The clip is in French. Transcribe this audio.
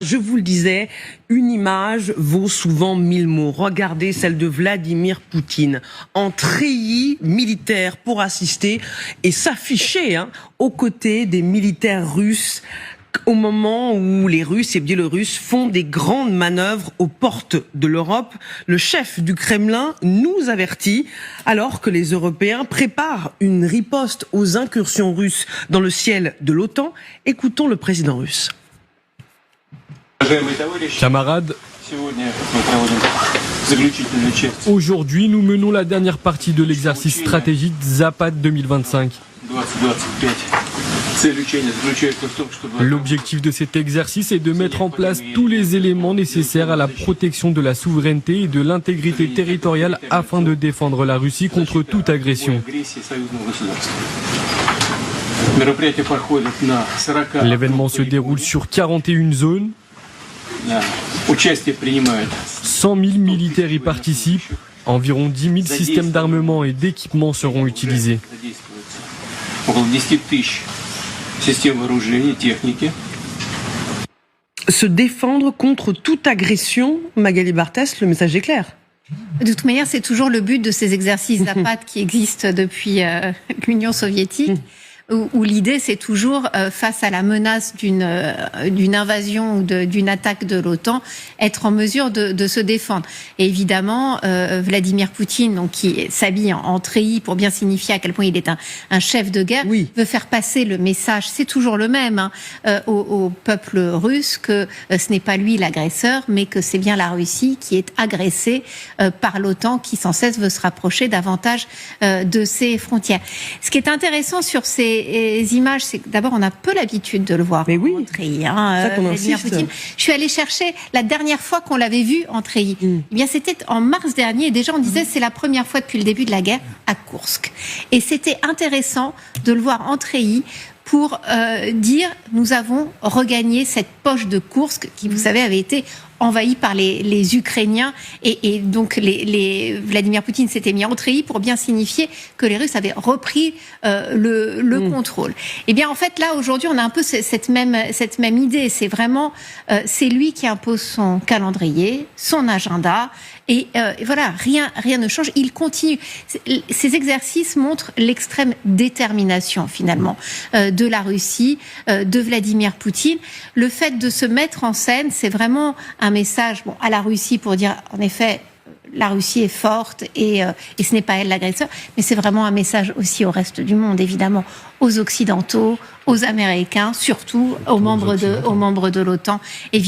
Je vous le disais, une image vaut souvent 1000 mots. Regardez celle de Vladimir Poutine, en treillis militaire pour assister et s'afficher aux côtés des militaires russes au moment où les Russes et Biélorusses font des grandes manœuvres aux portes de l'Europe. Le chef du Kremlin nous avertit alors que les Européens préparent une riposte aux incursions russes dans le ciel de l'OTAN. Écoutons le président russe. Camarades, aujourd'hui nous menons la dernière partie de l'exercice stratégique Zapad 2025. L'objectif de cet exercice est de mettre en place tous les éléments nécessaires à la protection de la souveraineté et de l'intégrité territoriale afin de défendre la Russie contre toute agression. L'événement se déroule sur 41 zones. 100 000 militaires y participent. Environ 10 000 systèmes d'armement et d'équipement seront utilisés. Se défendre contre toute agression, Magali Barthès, le message est clair. De toute manière, c'est toujours le but de ces exercices Zapad qui existent depuis l'Union soviétique. Où l'idée, c'est toujours, face à la menace d'une invasion ou d'une attaque de l'OTAN, être en mesure de se défendre. Et évidemment, Vladimir Poutine, donc, qui s'habille en treillis pour bien signifier à quel point il est un chef de guerre, veut faire passer le message, c'est toujours le même, au peuple russe, que ce n'est pas lui l'agresseur, mais que c'est bien la Russie qui est agressée par l'OTAN, qui sans cesse veut se rapprocher davantage de ses frontières. Ce qui est intéressant sur ces images, c'est que d'abord on a peu l'habitude de le voir en treillis. Vladimir Poutine. Je suis allée chercher la dernière fois qu'on l'avait vu en treillis. Eh bien, c'était en mars dernier. Et déjà, on disait c'est la première fois depuis le début de la guerre à Koursk. Et c'était intéressant de le voir en treillis pour dire nous avons regagné cette poche de Koursk qui, vous savez, avait été envahie par les Ukrainiens et donc Vladimir Poutine s'était mis en treillis pour bien signifier que les Russes avaient repris le contrôle. Et bien en fait là aujourd'hui on a un peu cette même idée. C'est vraiment c'est lui qui impose son calendrier, son agenda et voilà, rien ne change. Il continue. Ces exercices montrent l'extrême détermination finalement de la Russie, de Vladimir Poutine. Le fait de se mettre en scène, c'est vraiment un message à la Russie pour dire, en effet, la Russie est forte et ce n'est pas elle l'agresseur, mais c'est vraiment un message aussi au reste du monde, évidemment, aux Occidentaux, aux Américains, surtout aux membres de l'OTAN, évidemment.